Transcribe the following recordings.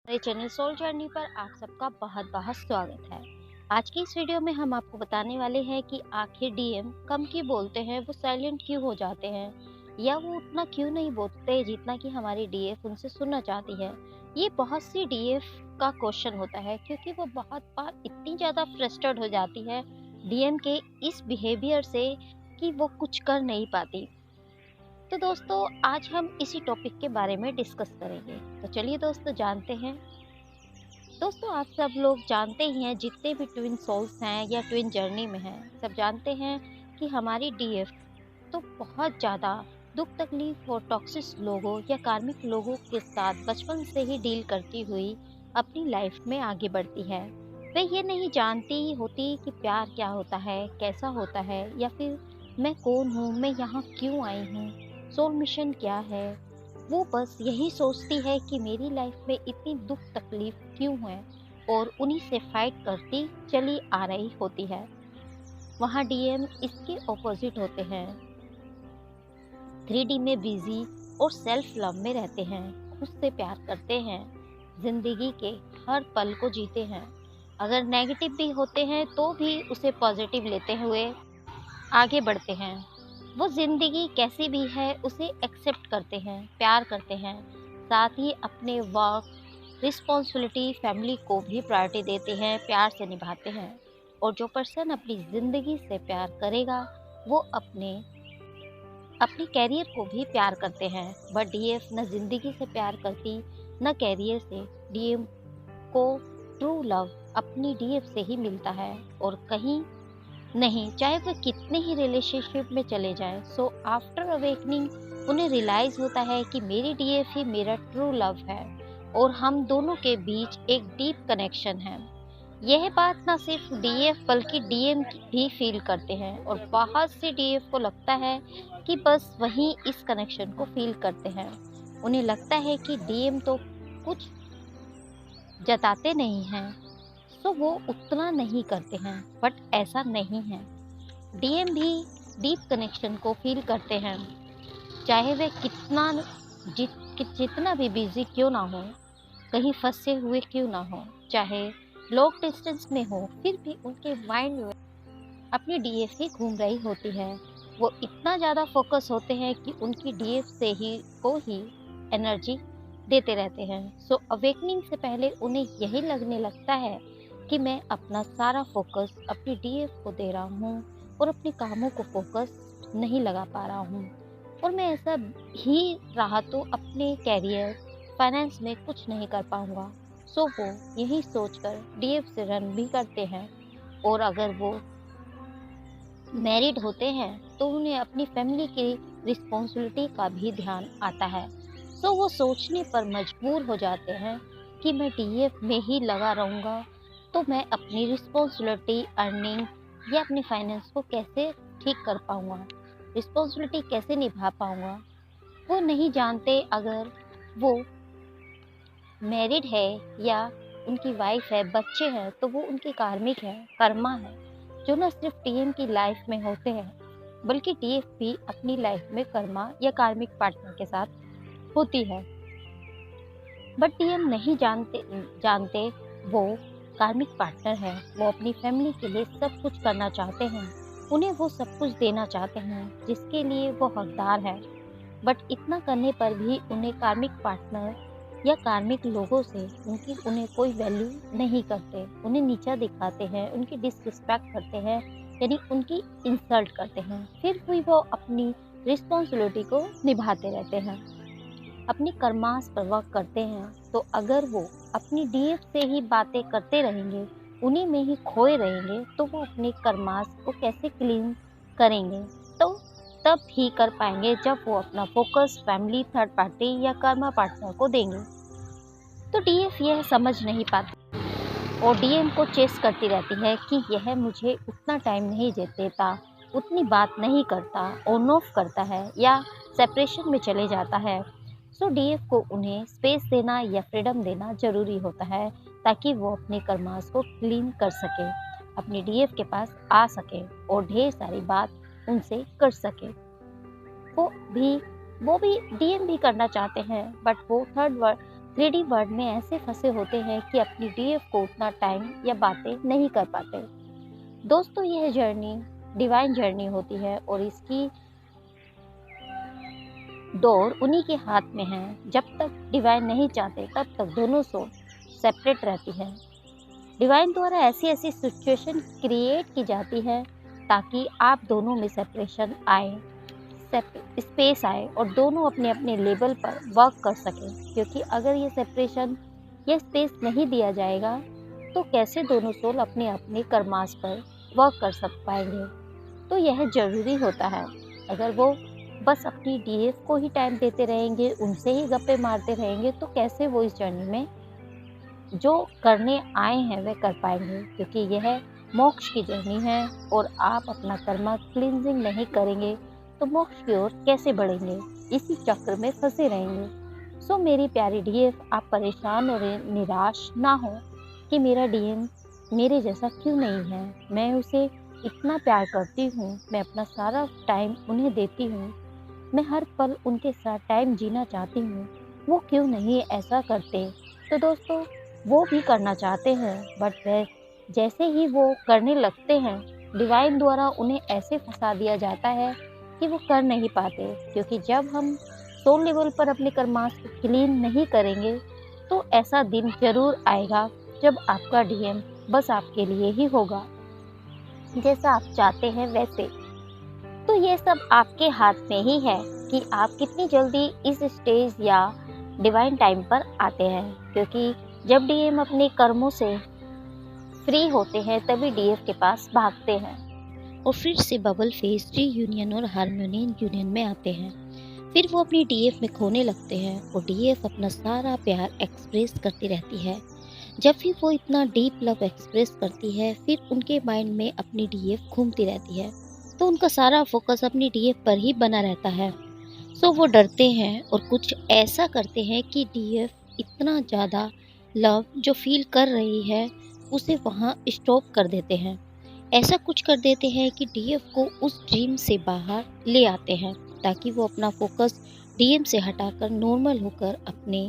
मेरे channel soul journey पर आप सबका बहुत बहुत स्वागत है। आज की इस वीडियो में हम आपको बताने वाले हैं कि आखिर डीएम कम क्यों बोलते हैं, वो साइलेंट क्यों हो जाते हैं या वो उतना क्यों नहीं बोलते जितना कि हमारी डीएफ उनसे सुनना चाहती है। ये बहुत सी डीएफ का क्वेश्चन होता है क्योंकि वो बहुत बार इतनी ज़्यादा फ्रस्ट्रेट हो जाती है डीएम के इस बिहेवियर से कि वो कुछ कर नहीं पाती। तो दोस्तों आज हम इसी टॉपिक के बारे में डिस्कस करेंगे। तो चलिए दोस्तों जानते हैं। दोस्तों आप सब लोग जानते ही हैं, जितने भी ट्विन सोल्स हैं या ट्विन जर्नी में हैं सब जानते हैं कि हमारी डीएफ तो बहुत ज़्यादा दुख तकलीफ और टॉक्सिक लोगों या कार्मिक लोगों के साथ बचपन से ही डील करती हुई अपनी लाइफ में आगे बढ़ती है। वे ये नहीं जानती होती कि प्यार क्या होता है, कैसा होता है, या फिर मैं कौन हूँ, मैं यहाँ क्यों आई हूँ, सोल मिशन क्या है। वो बस यही सोचती है कि मेरी लाइफ में इतनी दुख तकलीफ क्यों है और उन्हीं से फाइट करती चली आ रही होती है। वहाँ डीएम इसके ऑपोजिट होते हैं, 3D में बिजी और सेल्फ लव में रहते हैं, खुद से प्यार करते हैं, जिंदगी के हर पल को जीते हैं। अगर नेगेटिव भी होते हैं तो भी उसे पॉजिटिव लेते हुए आगे बढ़ते हैं। वो जिंदगी कैसी भी है उसे एक्सेप्ट करते हैं, प्यार करते हैं, साथ ही अपने वर्क, रिस्पॉन्सिबिलिटी, फैमिली को भी प्रायोरिटी देते हैं, प्यार से निभाते हैं। और जो पर्सन अपनी ज़िंदगी से प्यार करेगा वो अपने अपने कैरियर को भी प्यार करते हैं। बट डीएफ न ज़िंदगी से प्यार करती न कैरियर से। डीएम को ट्रू लव अपनी डीएफ से ही मिलता है और कहीं नहीं, चाहे वो कितने ही रिलेशनशिप में चले जाएं। सो आफ्टर अवेकनिंग उन्हें रियलाइज होता है कि मेरी डीएफ ही मेरा ट्रू लव है और हम दोनों के बीच एक डीप कनेक्शन है। यह बात ना सिर्फ डीएफ बल्कि डीएम भी फील करते हैं और बहुत से डीएफ को लगता है कि बस वही इस कनेक्शन को फील करते हैं। उन्हें लगता है कि डीएम तो कुछ जताते नहीं हैं, सो वो उतना नहीं करते हैं। बट ऐसा नहीं है, डीएम भी डीप कनेक्शन को फील करते हैं, चाहे वे जितना भी बिजी क्यों ना हो, कहीं फंसे हुए क्यों ना हो, चाहे लॉन्ग डिस्टेंस में हो, फिर भी उनके माइंड में अपनी डीएफ ही घूम रही होती है। वो इतना ज़्यादा फोकस होते हैं कि उनकी डीएफ से ही एनर्जी देते रहते हैं। सो अवेकनिंग से पहले उन्हें यही लगने लगता है कि मैं अपना सारा फोकस अपनी डीएफ को दे रहा हूँ और अपने कामों को फोकस नहीं लगा पा रहा हूँ, और मैं ऐसा ही रहा तो अपने कैरियर, फाइनेंस में कुछ नहीं कर पाऊँगा। सो वो यही सोचकर डीएफ से रन भी करते हैं। और अगर वो मैरिड होते हैं तो उन्हें अपनी फैमिली की रिस्पॉन्सिबिलिटी का भी ध्यान आता है। सो वो सोचने पर मजबूर हो जाते हैं कि मैं डीएफ में ही लगा रहूँगा तो मैं अपनी रिस्पॉन्सिबिलिटी, अर्निंग या अपने फाइनेंस को कैसे ठीक कर पाऊँगा, रिस्पॉन्सिबिलिटी कैसे निभा पाऊँगा। वो नहीं जानते अगर वो मैरिड है या उनकी वाइफ है, बच्चे हैं, तो वो उनके कार्मिक है, कर्मा है, जो न सिर्फ टीएम की लाइफ में होते हैं बल्कि टीएफ भी अपनी लाइफ में कर्मा या कार्मिक पार्टनर के साथ होती है। बट टीएम नहीं जानते वो कार्मिक पार्टनर है, वो अपनी फैमिली के लिए सब कुछ करना चाहते हैं, उन्हें वो सब कुछ देना चाहते हैं जिसके लिए वो हकदार है। बट इतना करने पर भी उन्हें कार्मिक पार्टनर या कार्मिक लोगों से उन्हें कोई वैल्यू नहीं करते, उन्हें नीचा दिखाते हैं, उनकी डिसरिस्पेक्ट करते हैं, यानी उनकी इंसल्ट करते हैं। फिर भी वो अपनी रिस्पॉन्सिबिलिटी को निभाते रहते हैं, अपनी कर्मास पर वर्क करते हैं। तो अगर वो अपनी डीएफ से ही बातें करते रहेंगे, उन्हीं में ही खोए रहेंगे, तो वो अपने कर्मास को कैसे क्लीन करेंगे। तो तब ही कर पाएंगे जब वो अपना फोकस फैमिली, थर्ड पार्टी या कर्मा पार्टनर को देंगे। तो डीएफ यह समझ नहीं पाती और डीएम को चेस करती रहती है कि यह मुझे उतना टाइम नहीं देता, उतनी बात नहीं करता, ऑन ऑफ करता है या सेपरेशन में चले जाता है। सो डीएफ को उन्हें स्पेस देना या फ्रीडम देना ज़रूरी होता है ताकि वो अपने कर्मास को क्लीन कर सके, अपनी डीएफ के पास आ सके और ढेर सारी बात उनसे कर सके। वो भी डीएम भी करना चाहते हैं, बट वो 3D वर्ल्ड में ऐसे फंसे होते हैं कि अपनी डीएफ को उतना टाइम या बातें नहीं कर पाते। दोस्तों, यह जर्नी डिवाइन जर्नी होती है और इसकी दौड़ उन्हीं के हाथ में है। जब तक डिवाइन नहीं चाहते तब तक दोनों सोल सेपरेट रहती है। डिवाइन द्वारा ऐसी ऐसी सिचुएशन क्रिएट की जाती है ताकि आप दोनों में सेपरेशन आए, स्पेस आए और दोनों अपने अपने लेवल पर वर्क कर सकें। क्योंकि अगर ये सेपरेशन या स्पेस नहीं दिया जाएगा तो कैसे दोनों सोल अपने अपने कर्मास पर वर्क कर सक पाएंगे। तो यह ज़रूरी होता है। अगर वो बस अपनी डीएफ को ही टाइम देते रहेंगे, उनसे ही गप्पे मारते रहेंगे, तो कैसे वो इस जर्नी में जो करने आए हैं वह कर पाएंगे। क्योंकि यह मोक्ष की जर्नी है और आप अपना कर्मा क्लींजिंग नहीं करेंगे तो मोक्ष की ओर कैसे बढ़ेंगे। इसी चक्र में फंसे रहेंगे। सो मेरी प्यारी डीएफ, आप परेशान और निराश ना हो कि मेरा डीएम मेरे जैसा क्यों नहीं है। मैं उसे इतना प्यार करती हूँ, मैं अपना सारा टाइम उन्हें देती हूँ, मैं हर पल उनके साथ टाइम जीना चाहती हूँ। वो क्यों नहीं ऐसा करते। तो दोस्तों, वो भी करना चाहते हैं, बट वह जैसे ही वो करने लगते हैं डिवाइन द्वारा उन्हें ऐसे फंसा दिया जाता है कि वो कर नहीं पाते। क्योंकि जब हम सोल लेवल पर अपने कर्मास को क्लीन नहीं करेंगे तो ऐसा दिन जरूर आएगा जब आपका डीएम बस आपके लिए ही होगा, जैसा आप चाहते हैं वैसे। तो ये सब आपके हाथ में ही है कि आप कितनी जल्दी इस स्टेज या डिवाइन टाइम पर आते हैं। क्योंकि जब डीएम अपने कर्मों से फ्री होते हैं तभी डीएफ के पास भागते हैं और फिर से बबल फेस रीयूनियन और हार्मोनियन यूनियन में आते हैं। फिर वो अपनी डीएफ में खोने लगते हैं और डीएफ अपना सारा प्यार एक्सप्रेस करती रहती है। जब भी वो इतना डीप लव एक्सप्रेस करती है फिर उनके माइंड में अपनी डीएफ घूमती रहती है, तो उनका सारा फोकस अपनी डीएफ पर ही बना रहता है। सो वो डरते हैं और कुछ ऐसा करते हैं कि डीएफ इतना ज़्यादा लव जो फील कर रही है उसे वहाँ स्टॉप कर देते हैं। ऐसा कुछ कर देते हैं कि डीएफ को उस ड्रीम से बाहर ले आते हैं ताकि वो अपना फोकस डीएम से हटाकर नॉर्मल होकर अपने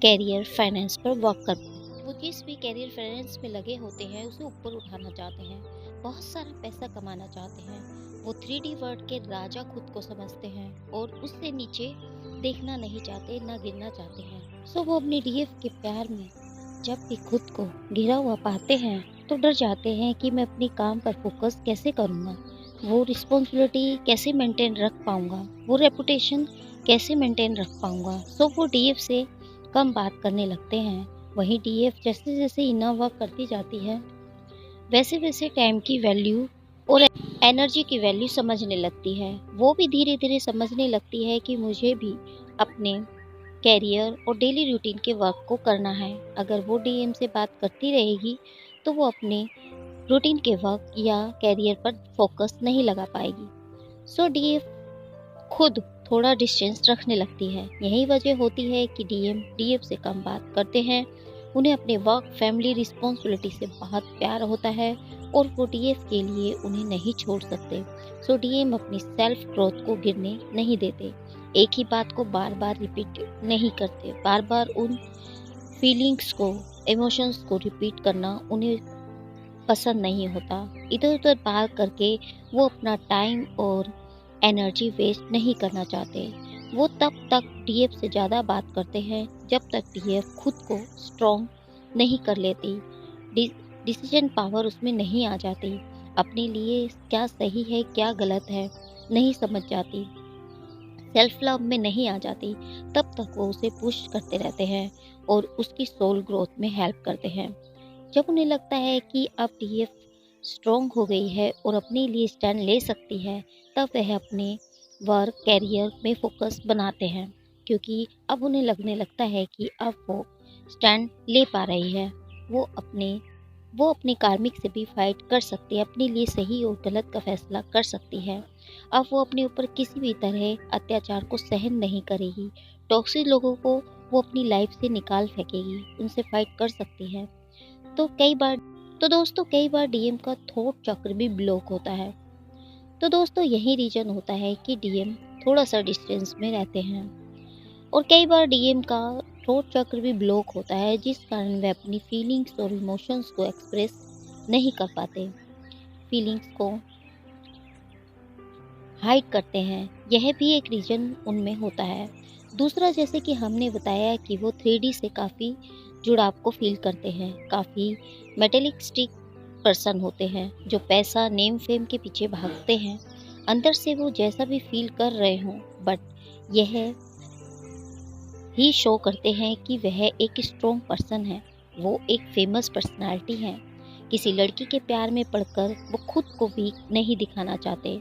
कैरियर फाइनेंस पर वर्क कर पाए। वो जिस भी कैरियर फाइनेंस में लगे होते हैं उसे ऊपर उठाना चाहते हैं, बहुत सारा पैसा कमाना चाहते हैं। वो 3D वर्ल्ड के राजा खुद को समझते हैं और उससे नीचे देखना नहीं चाहते, ना गिरना चाहते हैं। सो वो अपनी डीएफ के प्यार में जब भी खुद को घिरा हुआ पाते हैं तो डर जाते हैं कि मैं अपने काम पर फोकस कैसे करूँगा, वो रिस्पॉन्सिबिलिटी कैसे मेंटेन रख पाऊँगा, वो रेपुटेशन कैसे मेंटेन रख पाऊँगा। सो वो डीएफ से कम बात करने लगते हैं। वहीं डीएफ जैसे जैसे इनर वर्क करती जाती है वैसे वैसे टाइम की वैल्यू और एनर्जी की वैल्यू समझने लगती है। वो भी धीरे धीरे समझने लगती है कि मुझे भी अपने कैरियर और डेली रूटीन के वर्क को करना है। अगर वो डीएम से बात करती रहेगी तो वो अपने रूटीन के वर्क या कैरियर पर फोकस नहीं लगा पाएगी। सो डीएफ खुद थोड़ा डिस्टेंस रखने लगती है। यही वजह होती है कि डीएम डीएफ से कम बात करते हैं। उन्हें अपने वर्क फैमिली रिस्पॉन्सिबिलिटी से बहुत प्यार होता है और वो डीएफ के लिए उन्हें नहीं छोड़ सकते। सो डीएम अपनी सेल्फ ग्रोथ को गिरने नहीं देते, एक ही बात को बार बार रिपीट नहीं करते। बार बार उन फीलिंग्स को, इमोशंस को रिपीट करना उन्हें पसंद नहीं होता। इधर उधर बात करके वो अपना टाइम और एनर्जी वेस्ट नहीं करना चाहते। वो तब तक डीएफ से ज़्यादा बात करते हैं जब तक डीएफ खुद को स्ट्रॉन्ग नहीं कर लेती, डिसीजन पावर उसमें नहीं आ जाती, अपने लिए क्या सही है क्या गलत है नहीं समझ जाती, सेल्फ लव में नहीं आ जाती। तब तक वो उसे पुश करते रहते हैं और उसकी सोल ग्रोथ में हेल्प करते हैं। जब उन्हें लगता है कि अब डीएफ स्ट्रॉन्ग हो गई है और अपने लिए स्टैंड ले सकती है तब वह अपने वर्क कैरियर में फोकस बनाते हैं। क्योंकि अब उन्हें लगने लगता है कि अब वो स्टैंड ले पा रही है, वो अपने कार्मिक से भी फाइट कर सकती है, अपने लिए सही और गलत का फैसला कर सकती है। अब वो अपने ऊपर किसी भी तरह अत्याचार को सहन नहीं करेगी, टॉक्सिक लोगों को वो अपनी लाइफ से निकाल फेंकेगी, उनसे फाइट कर सकती है। तो दोस्तों कई बार डीएम का थॉट चक्र भी ब्लॉक होता है। तो दोस्तों यही रीज़न होता है कि डीएम थोड़ा सा डिस्टेंस में रहते हैं और कई बार डीएम का थ्रोट चक्र भी ब्लॉक होता है, जिस कारण वे अपनी फीलिंग्स और इमोशंस को एक्सप्रेस नहीं कर पाते, फीलिंग्स को हाइड करते हैं। यह भी एक रीज़न उनमें होता है। दूसरा, जैसे कि हमने बताया कि वो 3D से काफ़ी जुड़ाव को फ़ील करते हैं, काफ़ी मटेरियलिस्टिक पर्सन होते हैं जो पैसा, नेम, फेम के पीछे भागते हैं। अंदर से वो जैसा भी फ़ील कर रहे हों, बट यह ही शो करते हैं कि वह एक स्ट्रॉन्ग पर्सन है, वो एक फेमस पर्सनालिटी है। किसी लड़की के प्यार में पड़कर वो खुद को वीक नहीं दिखाना चाहते।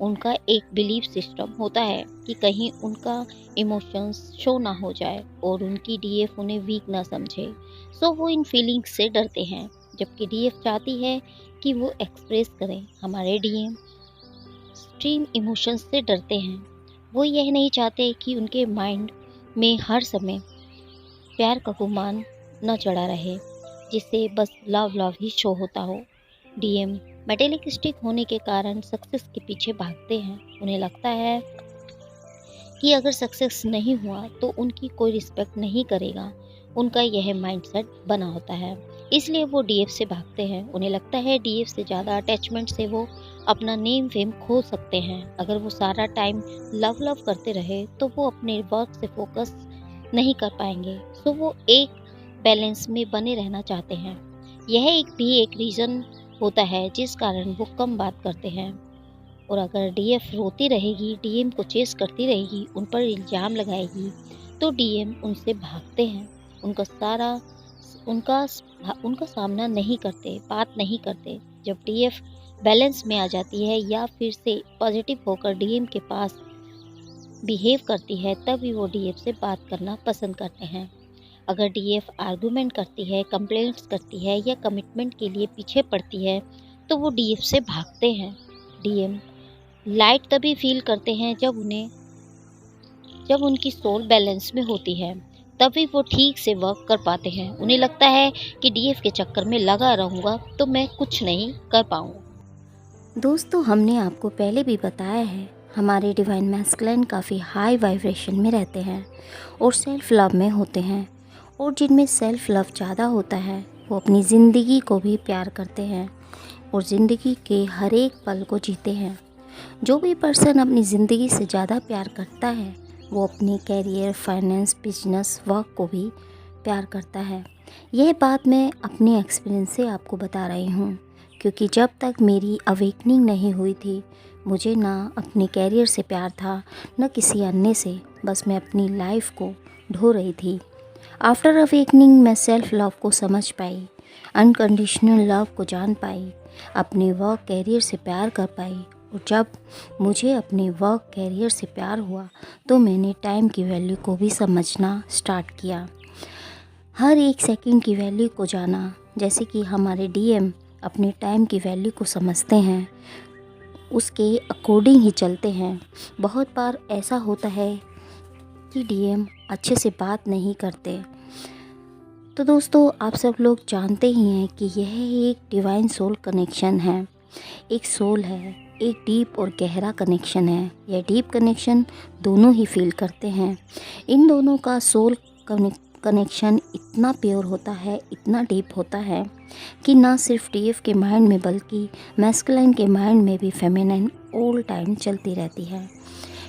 उनका एक बिलीफ सिस्टम होता है कि कहीं उनका इमोशंस शो ना हो जाए और उनकी डीएफ उन्हें वीक ना समझे। सो वो इन फीलिंग्स से डरते हैं, जबकि डीएफ चाहती है कि वो एक्सप्रेस करें। हमारे डीएम एक्सट्रीम इमोशंस से डरते हैं। वो यह नहीं चाहते कि उनके माइंड में हर समय प्यार का गुमान न चढ़ा रहे, जिससे बस लव लव ही शो होता हो। डीएम मटेरियलिस्टिक होने के कारण सक्सेस के पीछे भागते हैं। उन्हें लगता है कि अगर सक्सेस नहीं हुआ तो उनकी कोई रिस्पेक्ट नहीं करेगा। उनका यह माइंडसेट बना होता है, इसलिए वो डीएफ से भागते हैं। उन्हें लगता है डीएफ से ज़्यादा अटैचमेंट से वो अपना नेम फेम खो सकते हैं। अगर वो सारा टाइम लव लव करते रहे तो वो अपने वर्क से फोकस नहीं कर पाएंगे। सो वो एक बैलेंस में बने रहना चाहते हैं। यह एक रीज़न होता है जिस कारण वो कम बात करते हैं। और अगर डीएफ रोती रहेगी, डीएम को चेस करती रहेगी, उन पर इल्ज़ाम लगाएगी, तो डीएम उनसे भागते हैं। उनका सामना नहीं करते, बात नहीं करते। जब डीएफ बैलेंस में आ जाती है या फिर से पॉजिटिव होकर डीएम के पास बिहेव करती है, तभी वो डीएफ से बात करना पसंद करते हैं। अगर डीएफ आर्गुमेंट करती है, कंप्लेंट्स करती है या कमिटमेंट के लिए पीछे पड़ती है, तो वो डीएफ से भागते हैं। डीएम लाइट तभी फील करते हैं जब उनकी सोल बैलेंस में होती है, तभी वो ठीक से वर्क कर पाते हैं। उन्हें लगता है कि डीएफ के चक्कर में लगा रहूँगा तो मैं कुछ नहीं कर पाऊँगा। दोस्तों, हमने आपको पहले भी बताया है, हमारे डिवाइन मैस्कुलिन काफ़ी हाई वाइब्रेशन में रहते हैं और सेल्फ लव में होते हैं। और जिनमें सेल्फ लव ज़्यादा होता है वो अपनी ज़िंदगी को भी प्यार करते हैं और ज़िंदगी के हर एक पल को जीते हैं। जो भी पर्सन अपनी ज़िंदगी से ज़्यादा प्यार करता है वो अपनी कैरियर, फाइनेंस, बिजनेस, वर्क को भी प्यार करता है। यह बात मैं अपने एक्सपीरियंस से आपको बता रही हूँ, क्योंकि जब तक मेरी अवेकनिंग नहीं हुई थी, मुझे ना अपने कैरियर से प्यार था न किसी अन्य से। बस मैं अपनी लाइफ को ढो रही थी। आफ्टर अवेकनिंग मैं सेल्फ लव को समझ पाई, अनकंडीशनल लव को जान पाई, अपने वर्क कैरियर से प्यार कर पाई। और जब मुझे अपने वर्क कैरियर से प्यार हुआ तो मैंने टाइम की वैल्यू को भी समझना स्टार्ट किया, हर एक सेकंड की वैल्यू को जाना। जैसे कि हमारे डीएम अपने टाइम की वैल्यू को समझते हैं, उसके अकॉर्डिंग ही चलते हैं। बहुत बार ऐसा होता है कि डीएम अच्छे से बात नहीं करते। तो दोस्तों, आप सब लोग जानते ही हैं कि यह एक डिवाइन सोल कनेक्शन है, एक सोल है, एक डीप और गहरा कनेक्शन है। यह डीप कनेक्शन दोनों ही फील करते हैं। इन दोनों का सोल कनेक्शन इतना प्योर होता है, इतना डीप होता है कि ना सिर्फ डीएफ के माइंड में बल्कि मैस्कुलिन के माइंड में भी फेमिनिन ऑल टाइम चलती रहती है।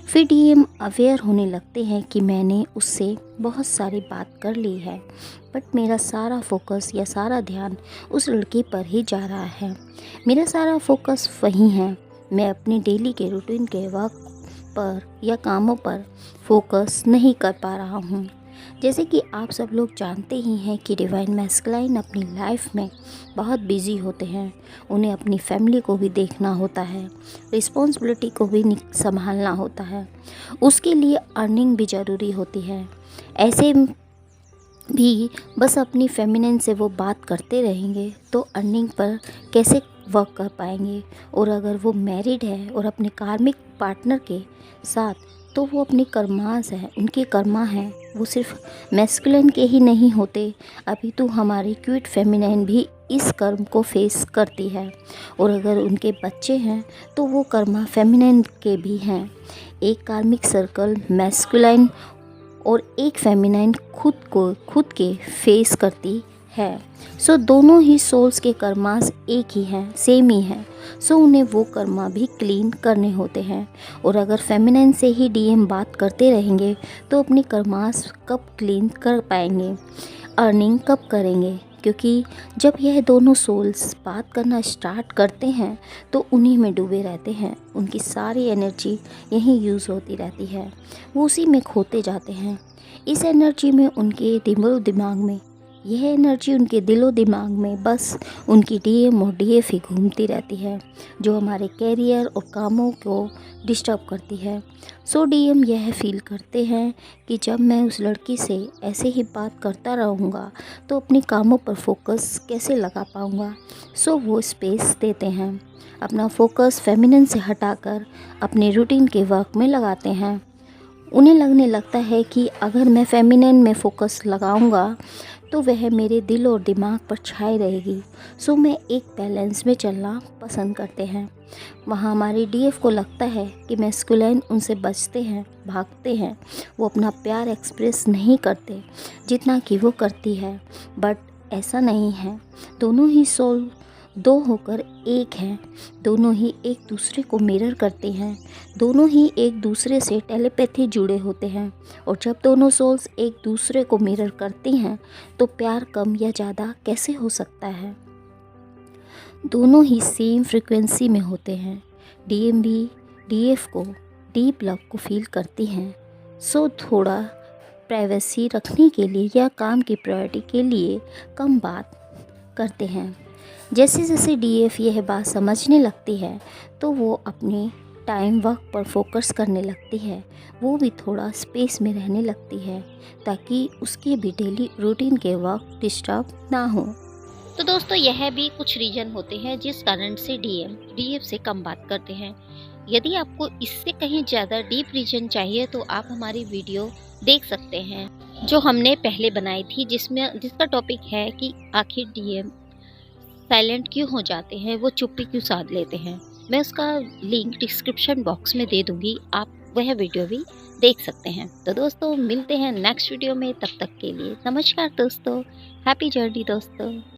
फिर डीएम अवेयर होने लगते हैं कि मैंने उससे बहुत सारी बात कर ली है, बट मेरा सारा फोकस या सारा ध्यान उस लड़की पर ही जा रहा है। मेरा सारा फोकस वहीं है। मैं अपनी डेली के रूटीन के वर्क पर या कामों पर फोकस नहीं कर पा रहा हूँ। जैसे कि आप सब लोग जानते ही हैं कि डिवाइन मैस्कुलिन अपनी लाइफ में बहुत बिजी होते हैं। उन्हें अपनी फैमिली को भी देखना होता है, रिस्पॉन्सिबिलिटी को भी संभालना होता है, उसके लिए अर्निंग भी ज़रूरी होती है। ऐसे भी बस अपनी फेमिनिन से वो बात करते रहेंगे तो अर्निंग पर कैसे वर्क कर पाएंगे। और अगर वो मैरिड है और अपने कार्मिक पार्टनर के साथ, तो वो अपने कर्मास हैं, उनके कर्मा हैं, वो सिर्फ मैस्कुलिन के ही नहीं होते, अभी तो हमारी क्यूट फेमिनिन भी इस कर्म को फेस करती है। और अगर उनके बच्चे हैं तो वो कर्मा फेमिनिन के भी हैं। एक कार्मिक सर्कल मैस्कुलिन और एक फेमिनाइन खुद के फेस करती है। सो दोनों ही सोल्स के कर्मास एक ही हैं, सेम ही हैं। सो उन्हें वो कर्मा भी क्लीन करने होते हैं। और अगर फेमिनाइन से ही डीएम बात करते रहेंगे तो अपनी कर्मास कब क्लीन कर पाएंगे, अर्निंग कब करेंगे? क्योंकि जब यह दोनों सोल्स बात करना स्टार्ट करते हैं तो उन्हीं में डूबे रहते हैं। उनकी सारी एनर्जी यहीं यूज़ होती रहती है, वो उसी में खोते जाते हैं। इस एनर्जी में उनके दिलो दिमाग में बस उनकी डीएम और डीएफ ही घूमती रहती है, जो हमारे कैरियर और कामों को डिस्टर्ब करती है। सो डीएम यह फील करते हैं कि जब मैं उस लड़की से ऐसे ही बात करता रहूँगा तो अपने कामों पर फोकस कैसे लगा पाऊँगा। सो वो स्पेस देते हैं, अपना फोकस फेमिनिन से हटाकर अपने रूटीन के वर्क में लगाते हैं। उन्हें लगने लगता है कि अगर मैं फेमिनिन में फ़ोकस लगाऊंगा तो वह मेरे दिल और दिमाग पर छाई रहेगी। सो मैं एक बैलेंस में चलना पसंद करते हैं। वहाँ हमारी डीएफ को लगता है कि मैस्कुलाइन उनसे बचते हैं, भागते हैं, वो अपना प्यार एक्सप्रेस नहीं करते जितना कि वो करती है। बट ऐसा नहीं है, दोनों ही सोल दो होकर एक हैं, दोनों ही एक दूसरे को मिरर करते हैं, दोनों ही एक दूसरे से टेलीपैथी जुड़े होते हैं। और जब दोनों सोल्स एक दूसरे को मिरर करती हैं तो प्यार कम या ज़्यादा कैसे हो सकता है? दोनों ही सेम फ्रिक्वेंसी में होते हैं। डीएम भी डीएफ को डीप लव को फील करती हैं। सो थोड़ा प्राइवेसी रखने के लिए या काम की प्रायोरिटी के लिए कम बात करते हैं। जैसे जैसे डीएफ यह बात समझने लगती है तो वो अपने टाइम वर्क पर फोकस करने लगती है। वो भी थोड़ा स्पेस में रहने लगती है ताकि उसके भी डेली रूटीन के वर्क डिस्टर्ब ना हो। तो दोस्तों, यह भी कुछ रीज़न होते हैं जिस कारण से डीएफ से कम बात करते हैं। यदि आपको इससे कहीं ज़्यादा डीप रीजन चाहिए तो आप हमारी वीडियो देख सकते हैं जो हमने पहले बनाई थी, जिसका टॉपिक है कि आखिर डीएम साइलेंट क्यों हो जाते हैं, वो चुप्पी क्यों साध लेते हैं। मैं उसका लिंक डिस्क्रिप्शन बॉक्स में दे दूंगी, आप वह वीडियो भी देख सकते हैं। तो दोस्तों, मिलते हैं नेक्स्ट वीडियो में, तब तक के लिए नमस्कार दोस्तों, हैप्पी जर्नी दोस्तों।